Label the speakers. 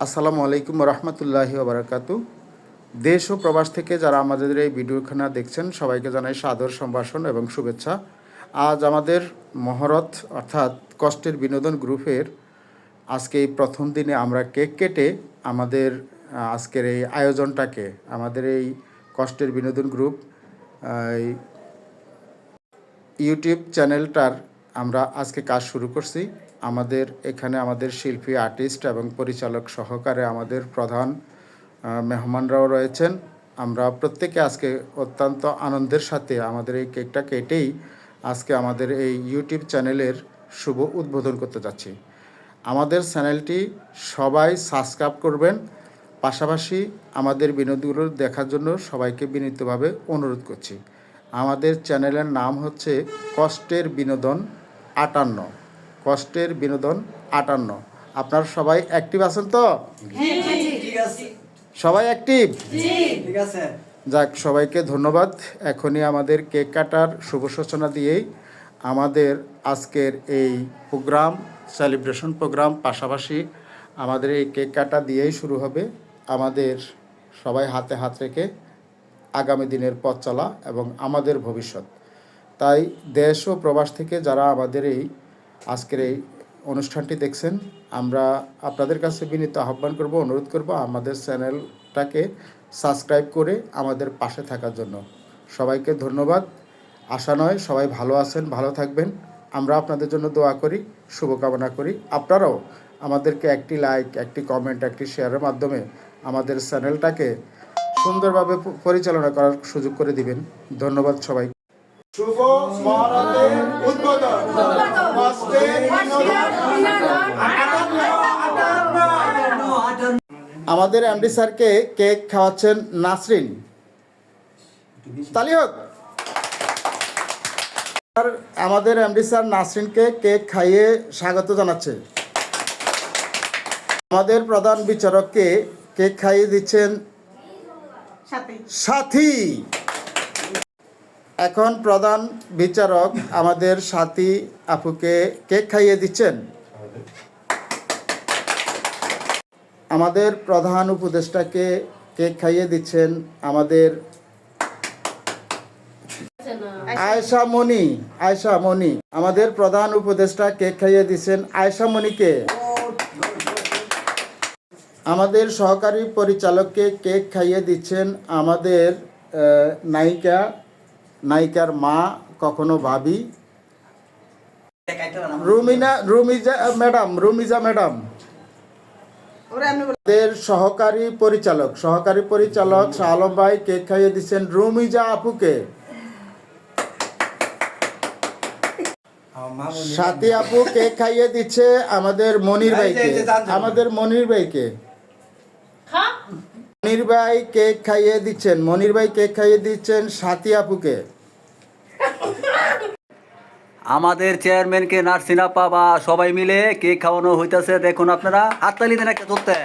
Speaker 1: আসসালামু আলাইকুম রহমতুল্লাহি ওবরাকাতু। দেশ ও প্রবাস থেকে যারা আমাদের এই ভিডিওখানা দেখছেন সবাইকে জানাই সাদর সম্ভাষণ এবং শুভেচ্ছা। আজ আমাদের মহরত অর্থাৎ কষ্টের বিনোদন গ্রুপের আজকে এই প্রথম দিনে আমরা কেক কেটে আমাদের আজকের এই আয়োজনটাকে আমাদের এই কষ্টের বিনোদন গ্রুপ ইউটিউব চ্যানেলটার আমরা আজকে কাজ শুরু করছি। আমাদের এখানে আমাদের শিল্পী, আর্টিস্ট এবং পরিচালক সহকারে আমাদের প্রধান মেহমানরাও রয়েছেন। আমরা প্রত্যেকে আজকে অত্যন্ত আনন্দের সাথে আমাদের এই কেকটা কেটেই আজকে আমাদের এই ইউটিউব চ্যানেলের শুভ উদ্বোধন করতে যাচ্ছি। আমাদের চ্যানেলটি সবাই সাবস্ক্রাইব করবেন, পাশাপাশি আমাদের বিনোদনগুলো দেখার জন্য সবাইকে বিনীতভাবে অনুরোধ করছি। আমাদের চ্যানেলের নাম হচ্ছে কষ্টের বিনোদন 58। কষ্টের বিনোদন 58। আপনারা সবাই অ্যাক্টিভ আছেন তো? সবাই অ্যাক্টিভ?
Speaker 2: ঠিক আছে।
Speaker 1: যাক, সবাইকে ধন্যবাদ। এখনই আমাদের কেক কাটার শুভ সূচনা দিয়েই আমাদের আজকের এই প্রোগ্রাম, সেলিব্রেশন প্রোগ্রাম পাশাপাশি আমাদের এই কেক কাটা দিয়েই শুরু হবে। আমাদের সবাই হাতে হাত রেখে আগামী দিনের পথ চলা এবং আমাদের ভবিষ্যৎ। তাই দেশ ও প্রবাস থেকে যারা আমাদের এই আজকের এই অনুষ্ঠানটি দেখছেন, আমরা আপনাদের কাছে বিনীত আহ্বান করব, অনুরোধ করব আমাদের চ্যানেলটাকে সাবস্ক্রাইব করে আমাদের পাশে থাকার জন্য। সবাইকে ধন্যবাদ। আশা নয় সবাই ভালো আছেন, ভালো থাকবেন। আমরা আপনাদের জন্য দোয়া করি, শুভকামনা করি। আপনারাও আমাদেরকে একটি লাইক, একটি কমেন্ট, একটি শেয়ারের মাধ্যমে আমাদের চ্যানেলটাকে সুন্দরভাবে পরিচালনা করার সুযোগ করে দিবেন। ধন্যবাদ সবাই। শুভ মহরতের উদ্বোধন কষ্টের আমাদের এমডি স্যারকে কেক খাওয়াচ্ছেন নাসরিন। তালি হোক। আমাদের এমডি স্যার নাসরিনকে কেক খাইয়ে স্বাগত জানাচ্ছে। আমাদের প্রধান বিচারককে কেক খাইয়ে দিচ্ছেন সাথী। এখন প্রধান বিচারক আমাদের সাথী আপুকে কেক খাইয়ে দিচ্ছেন। আমাদের প্রধান উপদেষ্টাকে কেক খাইয়ে দিচ্ছেন আমাদের আয়েশা মনি। আমাদের প্রধান উপদেষ্টা কেক খাইয়ে দিচ্ছেন আয়েশা মনিকে। আমাদের সহকারী পরিচালককে কেক খাইয়ে দিচ্ছেন আমাদের নায়িকার মা, কখনো ভাবি, রুমিজা ম্যাডাম। আমাদের সহকারী পরিচালক শাহ আলম ভাই কেক খাইয়ে দিচ্ছেন রুমিজা আপুকে। সাথী আপু কেক খাইয়ে দিচ্ছে আমাদের মনির ভাইকে। মনির ভাই কেক খাইয়ে দিচ্ছেন সাথী আপুকে।
Speaker 2: আমাদের চেয়ারম্যানকে নার্সিনা পাবা সবাই মিলে কেক খাওয়ানো হইতাছে। দেখুন আপনারা হাততালি দেন একটা ধরতে।